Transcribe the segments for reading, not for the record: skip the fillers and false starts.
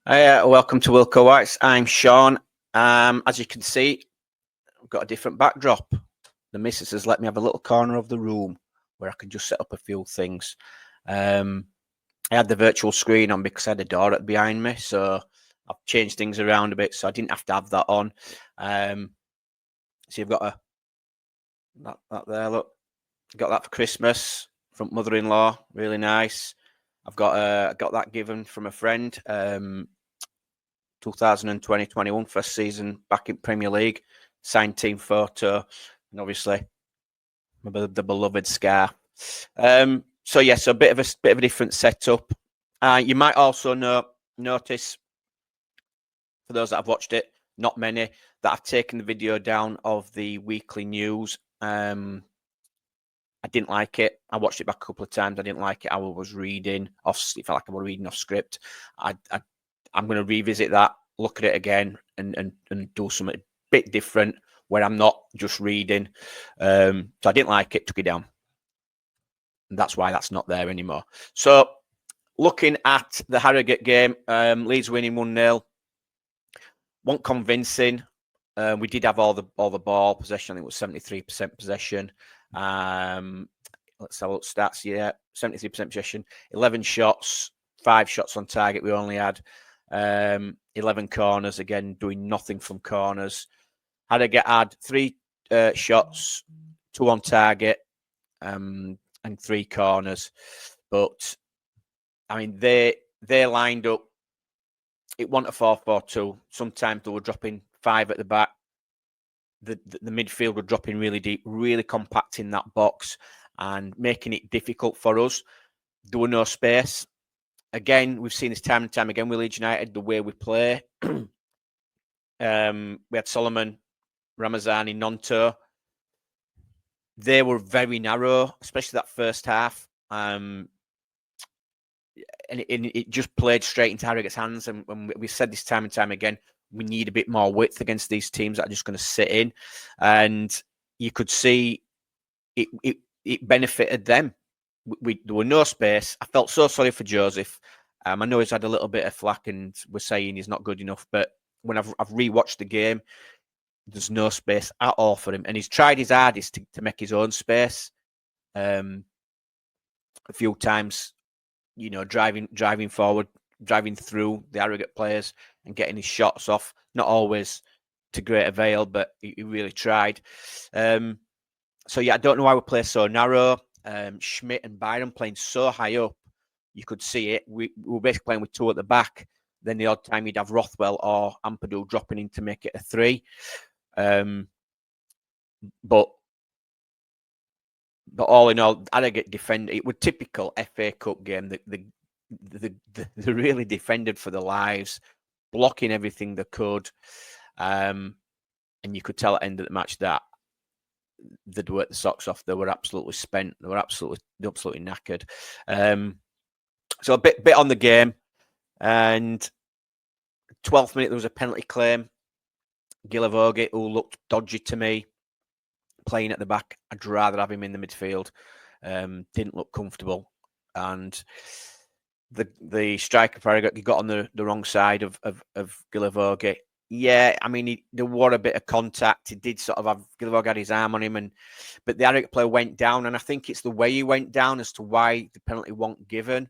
Welcome to Wilco Whites. I'm Sean. As you can see, I've got a different backdrop. The missus has let me have a little corner of the room where I can just set up a few things. I had the virtual screen on because I had a door behind me, so I've changed things around a bit, so I didn't have to have that on. So you've got that there. Look, got that for Christmas from mother-in-law. Really nice. I've got that given from a friend. 2020-21 first season back in Premier League, signed team photo, and obviously the beloved scar. So a bit of a different setup. You might also notice, for those that have watched it, not many, that I've taken the video down of the weekly news. I didn't like it. I watched it back a couple of times. I didn't like it. I was reading off. It felt like I was reading off script. I'm going to revisit that, look at it again, and do something a bit different where I'm not just reading. So I didn't like it, took it down. And that's why that's not there anymore. So looking at the Harrogate game, Leeds winning 1-0. Wasn't convincing. We did have all the ball possession. I think it was 73% possession. Let's have a look stats. Yeah, 73% possession. 11 shots, 5 shots on target. We only had 11 corners. Again, doing nothing from corners. Harrogate had 3 shots, 2 on target, and 3 corners. But I mean, they lined up. It wasn't a 4-4-2. Sometimes they were dropping 5 at the back. The midfield were dropping really deep, really compacting that box and making it difficult for us. There was no space. Again, we've seen this time and time again with Leeds United, the way we play. We had Solomon, Ramazani, Gnonto. They were very narrow, especially that first half. And it just played straight into Harrogate's hands. And we said this time and time again, we need a bit more width against these teams that are just going to sit in. And you could see it benefited them. There were no space. I felt so sorry for Joseph. I know he's had a little bit of flack and we're saying he's not good enough. But when I've rewatched the game, there's no space at all for him. And he's tried his hardest to make his own space. A few times, you know, driving forward, driving through the Harrogate players and getting his shots off. Not always to great avail, but he really tried. So yeah, I don't know why we play so narrow. Schmidt and Byron playing so high up, you could see it. We were basically playing with 2 at the back. Then the odd time you'd have Rothwell or Ampadu dropping in to make it a 3. But all in all, Harrogate defended. It was typical FA Cup game. They really defended for their lives, blocking everything they could. And you could tell at the end of the match that they'd worked the socks off. They were absolutely spent. They were absolutely knackered. So a bit on the game. And 12th minute, there was a penalty claim. Gillavogi, who looked dodgy to me, playing at the back. I'd rather have him in the midfield. Didn't look comfortable. And the striker, he got on the wrong side of Gillavogi. Yeah, I mean, there was a bit of contact. He did sort of have Gillavogi had his arm on him, but the Harrogate player went down, and I think it's the way he went down as to why the penalty wasn't given.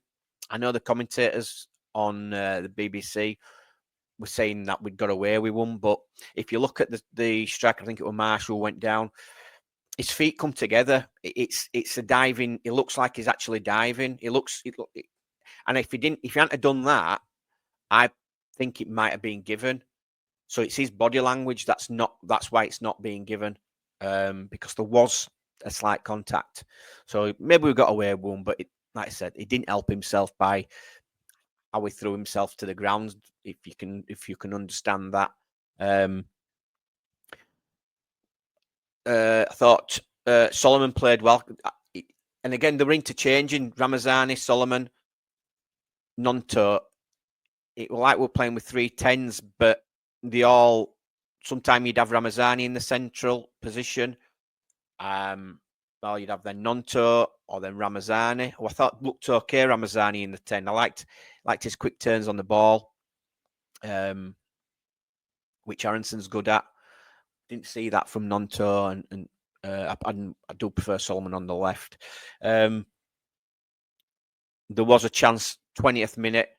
I know the commentators on the BBC were saying that we'd got away with one, but if you look at the striker, I think it was Marshall, went down. His feet come together. It's a diving. It looks like he's actually diving. And if he hadn't have done that, I think it might have been given. So it's his body language that's why it's not being given, because there was a slight contact. So maybe we got away with one, but like I said, he didn't help himself by how he threw himself to the ground. If you can understand that. I thought Solomon played well, and again they were interchanging Ramazani, Solomon, Gnonto. It was like we're playing with 3 10s, but they all. Sometimes you'd have Ramazani in the central position. Well, you'd have then Gnonto or then Ramazani. I thought looked okay, Ramazani in the 10. I liked his quick turns on the ball. which Aronson's good at. Didn't see that from Gnonto, and I do prefer Solomon on the left. There was a chance, 20th minute.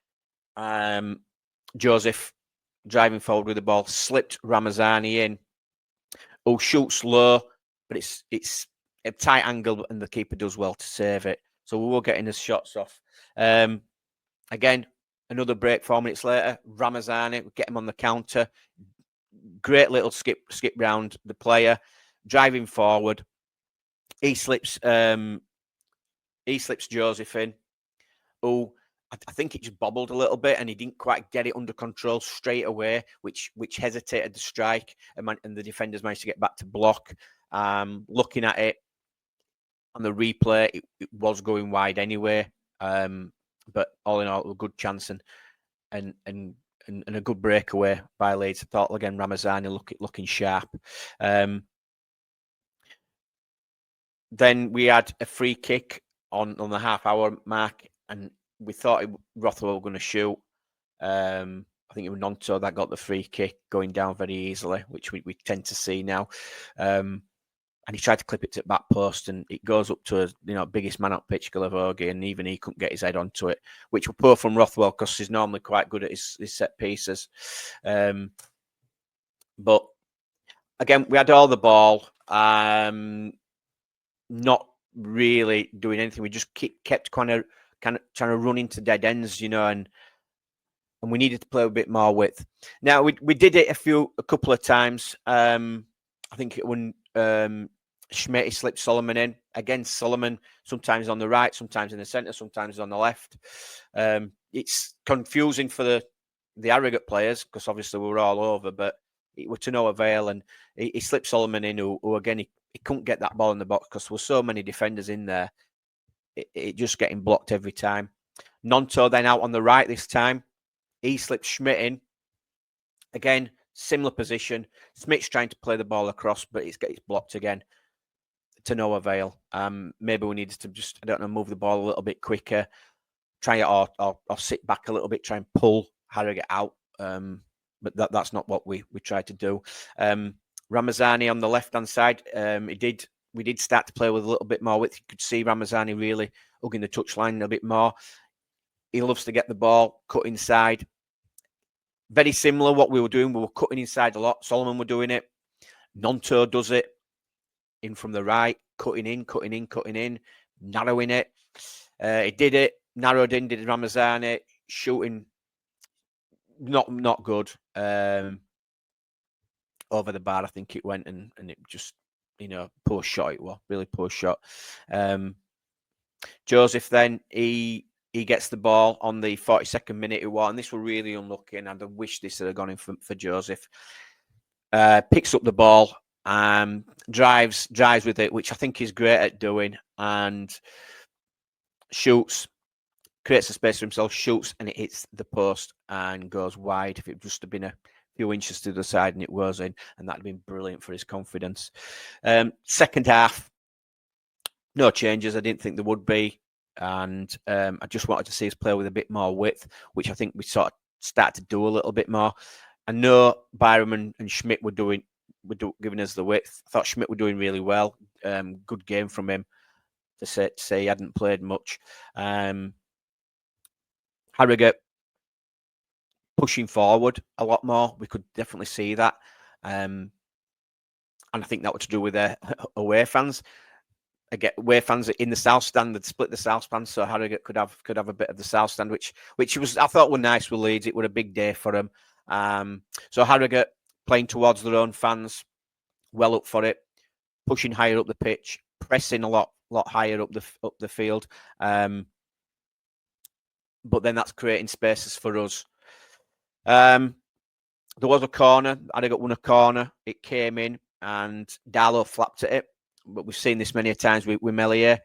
Joseph driving forward with the ball, slipped Ramazani in, who shoots low, but it's a tight angle, and the keeper does well to save it. So we were getting his shots off. Again, another break 4 minutes later. Ramazani, we get him on the counter. Great little skip round the player, driving forward. He slips Joseph in, who I think it just bobbled a little bit, and he didn't quite get it under control straight away, which hesitated the strike, and the defenders managed to get back to block. Looking at it on the replay, it was going wide anyway. But all in all, a good chance and a good breakaway by Leeds. I thought again Ramazani looking sharp. Then we had a free kick on the half-hour mark, and we thought Rothwell were going to shoot. I think it was Gnonto that got the free kick, going down very easily, which we tend to see now. And he tried to clip it to the back post, and it goes up to biggest man up pitch, Gallavogi, and even he couldn't get his head onto it, which was poor from Rothwell because he's normally quite good at his set pieces. But again, we had all the ball. Not really doing anything. We just kept kind of trying to run into dead ends, and we needed to play a bit more width. Now we did it a couple of times. I think when Schmidt slipped Solomon in. Again, Solomon sometimes on the right, sometimes in the centre, sometimes on the left. It's confusing for the Harrogate players because obviously we were all over, but it was to no avail. And he slipped Solomon in, who again he couldn't get that ball in the box because there were so many defenders in there. It just getting blocked every time. Gnonto then out on the right this time. He slipped Schmidt in. Again, similar position. Schmidt's trying to play the ball across, but it's blocked again. To no avail. Maybe we needed to just, move the ball a little bit quicker. Try it or sit back a little bit, try and pull Harrogate out. But that's not what we tried to do. Ramazani on the left-hand side, we did start to play with a little bit more width. You could see Ramazani really hugging the touchline a bit more. He loves to get the ball, cut inside. Very similar what we were doing. We were cutting inside a lot. Solomon were doing it. Gnonto does it. In from the right, cutting in, narrowing it. He did it, narrowed in, did Ramazani, shooting not good. Over the bar, I think it went, and it just, poor shot it was, really poor shot. Joseph then, he gets the ball on the 42nd minute, and this was really unlucky, and I wish this had gone in for Joseph. Picks up the ball, drives with it, which I think he's great at doing, and shoots, creates a space for himself, shoots, and it hits the post and goes wide. If it just had been a few inches to the side and it was in, and that'd been brilliant for his confidence. Second half, no changes. I didn't think there would be, and I just wanted to see us play with a bit more width, which I think we sort of started to do a little bit more. I know Byram and Schmidt were giving us the width. I thought Schmidt were doing really well. Good game from him to say he hadn't played much. Harrogate pushing forward a lot more. We could definitely see that. And I think that was to do with their away fans. Again, away fans in the south stand, they'd split the south stand, so Harrogate could have a bit of the south stand, which was, I thought, were nice with Leeds. It was a big day for them. So Harrogate playing towards their own fans, well up for it, pushing higher up the pitch, pressing a lot higher up the field. But then that's creating spaces for us. There was a corner. Harrogate won a corner. It came in, and Darlow flapped at it. But we've seen this many times with Melier.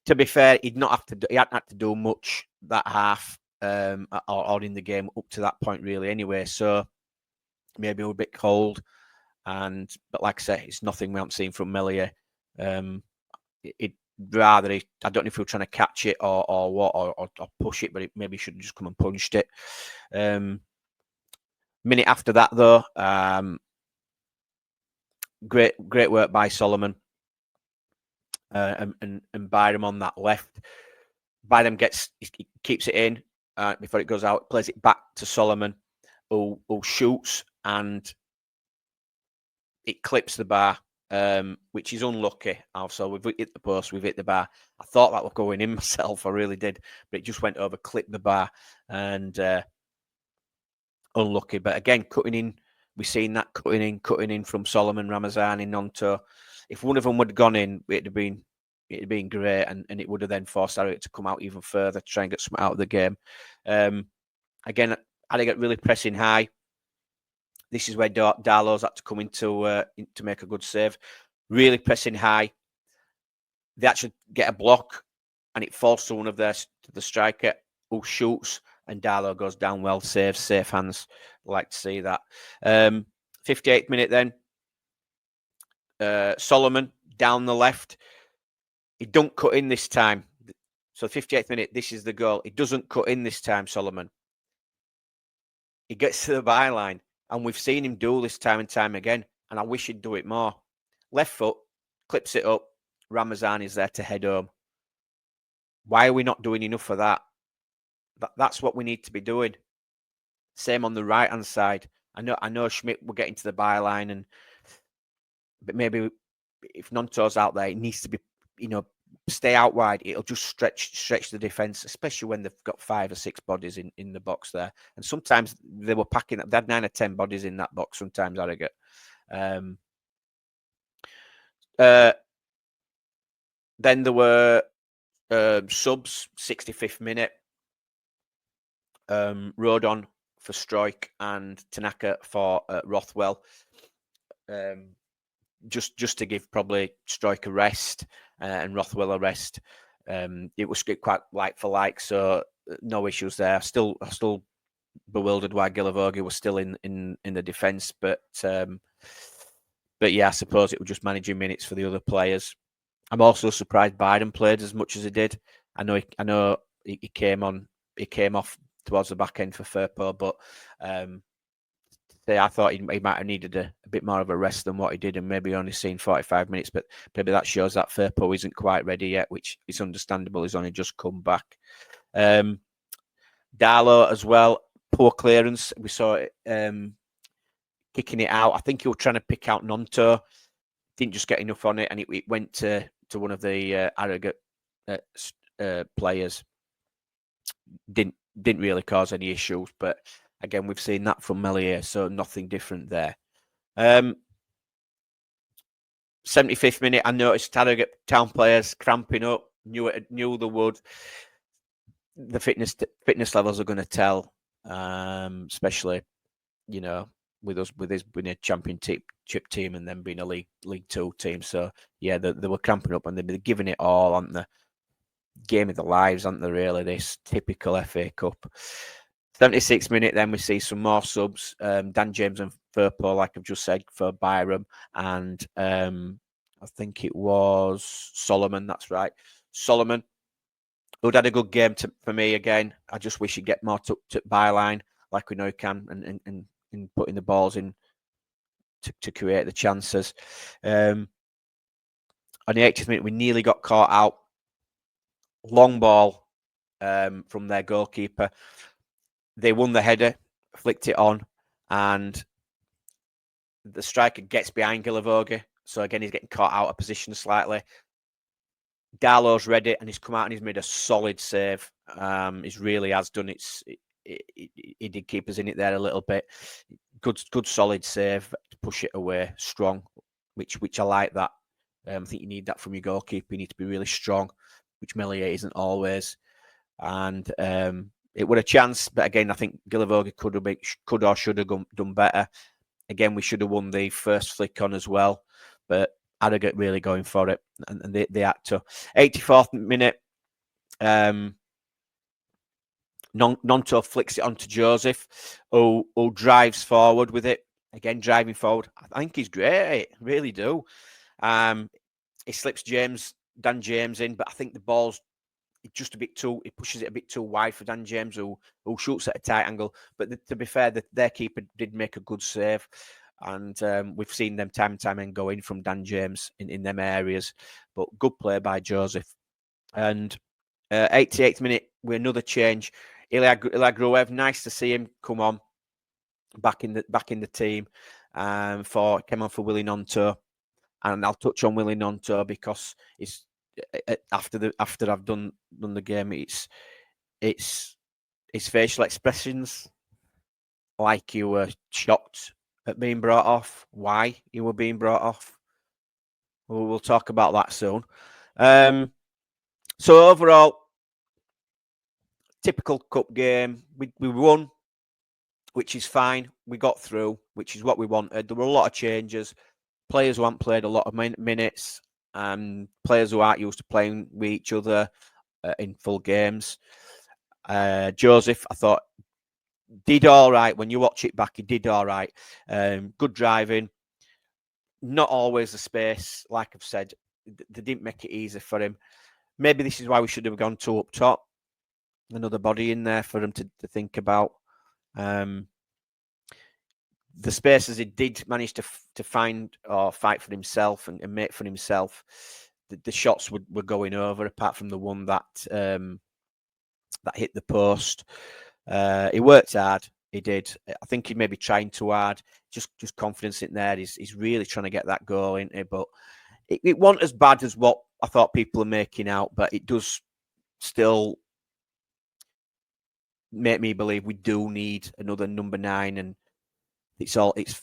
To be fair, he hadn't had to do much that half or in the game up to that point, really, anyway. So maybe we're a bit cold. But like I say, it's nothing we haven't seen from Melier. I don't know if we were trying to catch it or what, or push it, but maybe he should have just come and punched it. Minute after that, though, great work by Solomon and Byram on that left. Byram keeps it in before it goes out, plays it back to Solomon, who shoots, and it clips the bar, which is unlucky. Also, we've hit the post, we've hit the bar. I thought that was going in myself, I really did, but it just went over, clipped the bar, and unlucky. But again, cutting in, we've seen that cutting in from Solomon, Ramazani, Gnonto. If one of them would have gone in, it'd have been great, and it would have then forced Harrogate to come out even further, to try and get something out of the game. Again, Harrogate really pressing high. This is where Darlow's had to come in to make a good save. Really pressing high. They actually get a block, and it falls to one of the striker, who shoots, and Darlow goes down well. Saves, safe hands. Like to see that. 58th minute then. Solomon down the left. He don't cut in this time. So 58th minute, this is the goal. He doesn't cut in this time, Solomon. He gets to the byline, and we've seen him do this time and time again, and I wish he'd do it more. Left foot, clips it up. Ramazani's there to head home. Why are we not doing enough for that? That's what we need to be doing. Same on the right-hand side. I know Schmidt will get into the byline, but maybe if Gnonto's out there, it needs to be, stay out wide. It'll just stretch the defence, especially when they've got 5 or 6 bodies in the box there. And sometimes they were packing up. They had 9 or 10 bodies in that box. Sometimes Harrogate. Then there were subs. 65th minute. Rodon for Stroik and Tanaka for Rothwell. Just to give probably Stroik a rest and Rothwell a rest. It was quite like for like, so no issues there. Still bewildered why Gilavogi was still in the defence, but yeah, I suppose it was just managing minutes for the other players. I'm also surprised Biden played as much as he did. I know he came off towards the back end for Firpo, but I thought he might have needed a bit more of a rest than what he did, and maybe only seen 45 minutes. But maybe that shows that Firpo isn't quite ready yet, which is understandable. He's only just come back. Darlow as well, poor clearance. We saw it kicking it out. I think he was trying to pick out Gnonto. Didn't just get enough on it, and it went to one of the Harrogate players. Didn't really cause any issues, but again, we've seen that from Melier, so nothing different there. 75th minute, I noticed Harrogate town players cramping up. Knew they would. The fitness levels are going to tell, especially with us being a championship team and then being a League 2 team. So yeah, they were cramping up and they've been giving it all on the game of their lives, aren't they? Really, this typical FA Cup. 76th minute, then we see some more subs. Dan James and Firpo, like I've just said, for Byram, and I think it was Solomon. That's right, Solomon, who'd had a good game for me again. I just wish he'd get more to byline, like we know he can, and putting the balls in to create the chances. On the 80th minute, we nearly got caught out. Long ball from their goalkeeper. They won the header, flicked it on, and the striker gets behind Gilavogi. So again, he's getting caught out of position slightly. Darlow's read it, and he's come out and he's made a solid save. He really has done it. He did keep us in it there a little bit. Good solid save to push it away, strong, which I like that. I think you need that from your goalkeeper. You need to be really strong, which Melier isn't always. And it was a chance, but again, I think Gilavogi could or should have done better. Again, we should have won the first flick on as well, but Harrogate really going for it, and they had to. 84th minute, Gnonto flicks it onto Joseph, who drives forward with it. Again, driving forward. I think he's great. I really do. He slips Dan James in, but I think the ball's just a bit too. He pushes it a bit too wide for Dan James, who shoots at a tight angle. But to be fair, their keeper did make a good save, and we've seen them time and time and go in from Dan James in them areas. But good play by Joseph. And 88th minute with another change. Ilya Gruev, nice to see him come on back in the team. Came on for Willy Gnonto, and I'll touch on Willy Gnonto because it's after I've done the game. It's his facial expressions, like you were shocked at being brought off. Why you were being brought off? We'll talk about that soon. So overall, typical cup game. We won, which is fine. We got through, which is what we wanted. There were a lot of changes. Players who haven't played a lot of minutes, players who aren't used to playing with each other in full games. Joseph, I thought, did all right. When you watch it back, he did all right. Good driving. Not always the space, like I've said. They didn't make it easy for him. Maybe this is why we should have gone two up top. Another body in there for him to think about. The spaces he did manage to find or fight for himself and make for himself, the shots were going over, apart from the one that hit the post. He worked hard. He did. I think he may be trying too hard. Just confidence in there. He's really trying to get that goal in it, but it wasn't as bad as what I thought people are making out. But it does still make me believe we do need another number 9, and it's all it's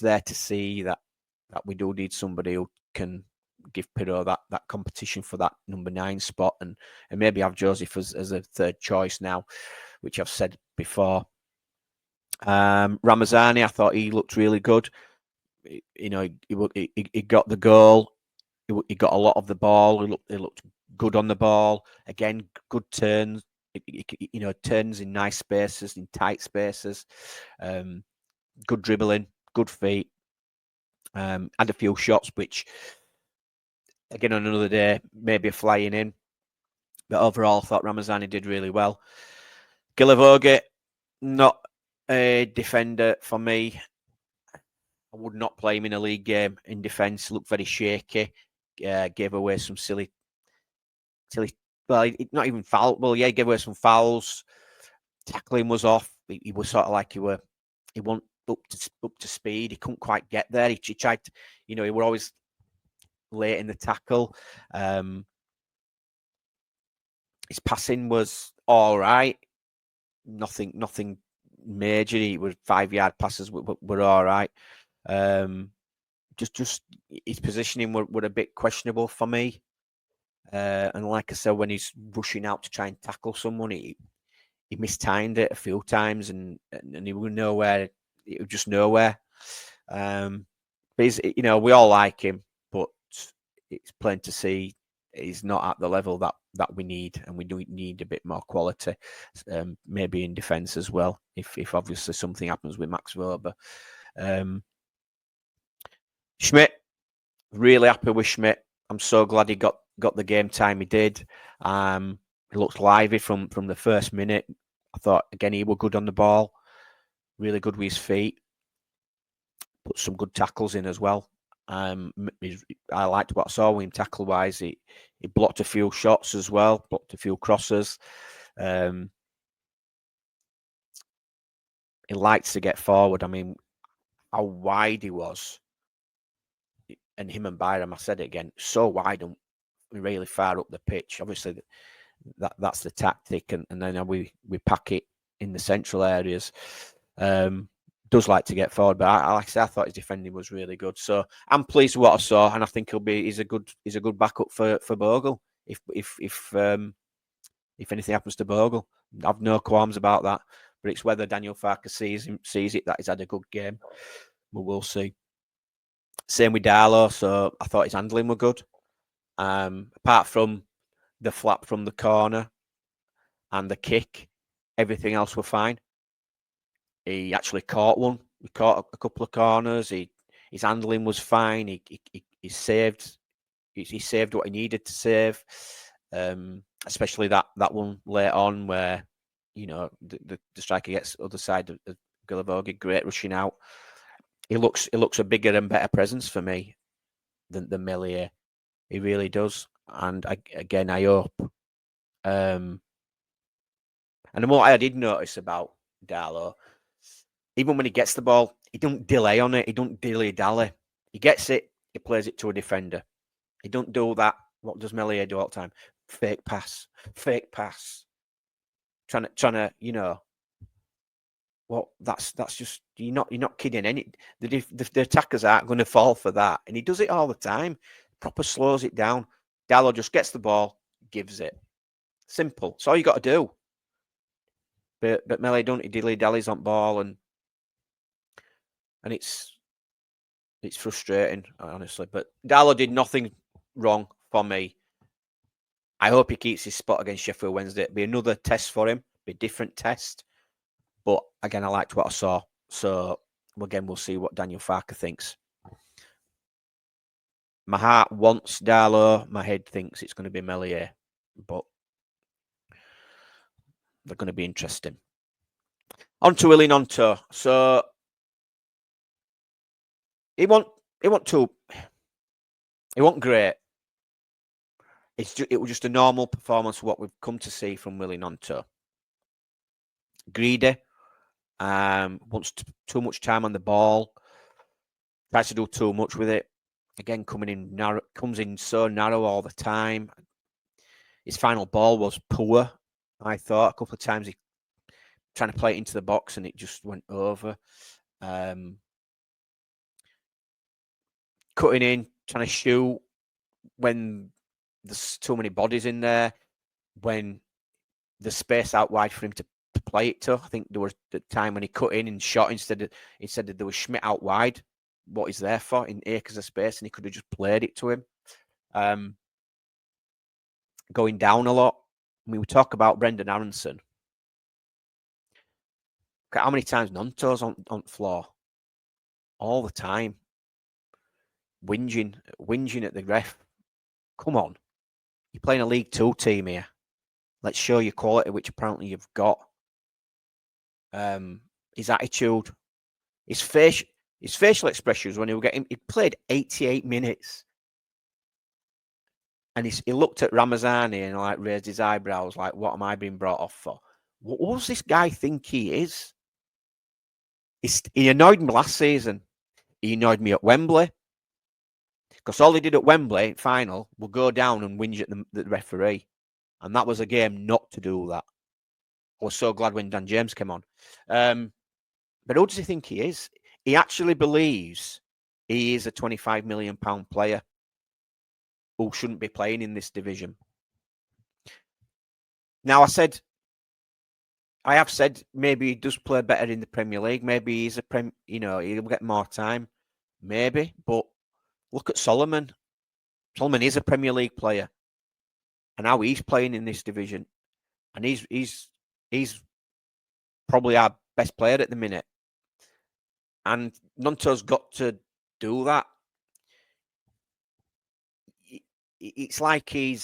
there to see that we do need somebody who can give Pirro that competition for that number 9 spot, and maybe have Joseph as a third choice now, which I've said before. Ramazani, I thought he looked really good. He got the goal. He got a lot of the ball. He looked good on the ball. Again, good turns. Turns in nice spaces, in tight spaces. Good dribbling, good feet. Had a few shots, which, again, on another day, maybe flying in. But overall, I thought Ramazani did really well. Gilivoge, not a defender for me. I would not play him in a league game in defence. Looked very shaky. Gave away some silly. Well, not even foul. Well, yeah, he gave away some fouls. Tackling was off. He was sort of like he wasn't up to speed. He couldn't quite get there. He tried to, he were always late in the tackle. His passing was all right. Nothing major. He was 5-yard passes were all right. Just his positioning were a bit questionable for me. And like I said, when he's rushing out to try and tackle someone, he mistimed it a few times, and he was nowhere. It was just nowhere. But he's, we all like him, but it's plain to see he's not at the level that we need, and we do need a bit more quality, maybe in defence as well, if obviously something happens with Max Weber. Schmidt, really happy with Schmidt. I'm so glad he got the game time he did. He looked lively from the first minute. I thought, again, he was good on the ball, really good with his feet. Put some good tackles in as well. I liked what I saw with him tackle-wise. He blocked a few shots as well, blocked a few crosses. He likes to get forward. I mean, how wide he was. And him and Byram, I said it again, so wide and really far up the pitch. Obviously, that's the tactic, and then we pack it in the central areas. Does like to get forward, but like I said, I thought his defending was really good. So I'm pleased with what I saw, and I think he's a good backup for Bogle if anything happens to Bogle. I've no qualms about that, but it's whether Daniel Farke sees it that he's had a good game. We'll see. Same with Darlow. So I thought his handling were good. Apart from the flap from the corner and the kick, everything else were fine. He actually caught one. He caught a couple of corners. His handling was fine. He saved. He saved what he needed to save. Especially that one late on where, you know, the striker gets other side of Gulavogi, great rushing out. He looks a bigger and better presence for me than Meslier. He really does. And I hope. And what I did notice about Darlow, even when he gets the ball, he don't delay on it. He don't dilly-dally. He gets it, he plays it to a defender. He don't do that. What does Meslier do all the time? Fake pass. Trying to, you know, well, that's just you're not kidding. Any the attackers aren't going to fall for that, and he does it all the time. Proper slows it down. Darlow just gets the ball, gives it. Simple. That's all you got to do. But Meslier don't, he dilly dallies on ball, and it's frustrating, honestly. But Darlow did nothing wrong for me. I hope he keeps his spot against Sheffield Wednesday. It'll be another test for him, be a different test. But again, I liked what I saw. So again, we'll see what Daniel FACUP thinks. My heart wants Darlow. My head thinks it's going to be Meslier. But they're going to be interesting. On to WILLY Gnonto. So he wasn't great. It was just a normal performance for what we've come to see from WILLY Gnonto. Greedy, wants too much time on the ball, tries to do too much with it. Again, comes in so narrow all the time. His final ball was poor, I thought. A couple of times he trying to play it into the box and it just went over. Cutting in, trying to shoot when there's too many bodies in there, when there's space out wide for him to play it to. I think there was the time when he cut in and shot instead that there was Schmidt out wide. What he's there for in acres of space, and he could have just played it to him. Going down a lot. I mean, we talk about Brendan Aronson. Look at how many times Gnonto's on the floor all the time, whinging at the ref. Come on, you're playing a League Two team here. Let's show your quality, which apparently you've got. His attitude, his facial expressions when he played 88 minutes. And he looked at Ramazani and like raised his eyebrows, like, what am I being brought off for? What does this guy think he is? He annoyed me last season. He annoyed me at Wembley. Because all he did at Wembley final will go down and whinge at the referee. And that was a game not to do that. I was so glad when Dan James came on. But who does he think he is? He actually believes he is a £25 million player who shouldn't be playing in this division. Now, I have said maybe he does play better in the Premier League. Maybe he's he'll get more time. Maybe. But look at Solomon. Solomon is a Premier League player. And how he's playing in this division. And he's probably our best player at the minute. And Gnonto's got to do that. It's like he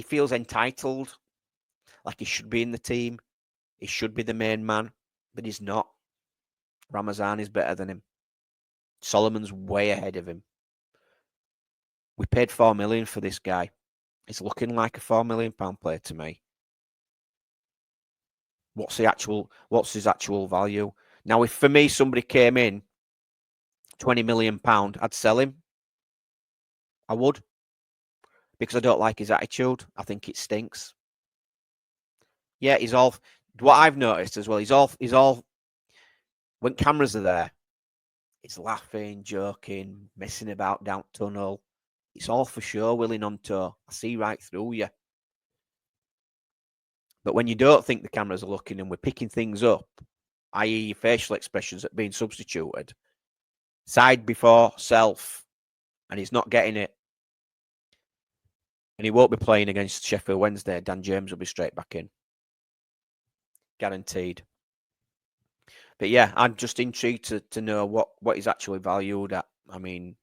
feels entitled, like he should be in the team. He should be the main man, but he's not. Ramazan is better than him. Solomon's way ahead of him. We paid $4 million for this guy. He's looking like a £4 million player to me. What's his actual value? Now, if for me somebody came in £20 million, I'd sell him. I would. Because I don't like his attitude. I think it stinks. Yeah, what I've noticed as well, he's all when cameras are there, he's laughing, joking, messing about down tunnel. It's all for show, WILLY Gnonto. I see right through you. But when you don't think the cameras are looking and we're picking things up, i.e. facial expressions that are being substituted, side before self, and he's not getting it. And he won't be playing against Sheffield Wednesday. Dan James will be straight back in. Guaranteed. But yeah, I'm just intrigued to know what he's actually valued at. I mean,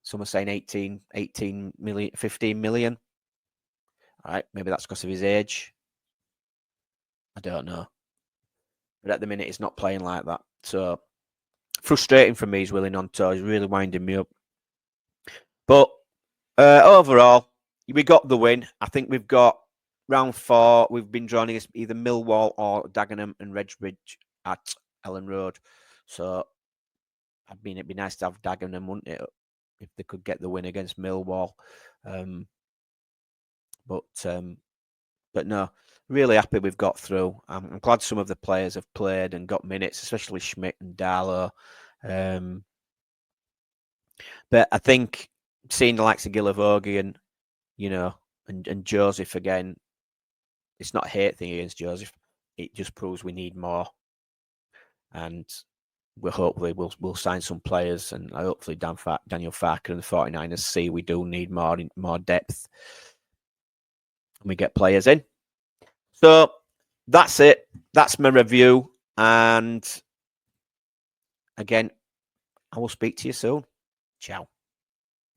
Some are saying 18 million, 15 million. All right, maybe that's because of his age. I don't know. But at the minute, he's not playing like that. So frustrating for me is Willie Gnonto. He's really winding me up. But overall, we got the win. I think we've got round 4. We've been drawing against either Millwall or Dagenham and Redbridge at Ellen Road. So it'd be nice to have Dagenham, wouldn't it, if they could get the win against Millwall. But no, really happy we've got through. I'm glad some of the players have played and got minutes, especially Schmidt and Darlow. But I think seeing the likes of Gilavogi and, and Joseph again, it's not a hate thing against Joseph. It just proves we need more. And we'll sign some players, and hopefully Daniel Farker and the 49ers see we do need more depth. And we get players in. So that's it. That's my review. And again, I will speak to you soon. Ciao.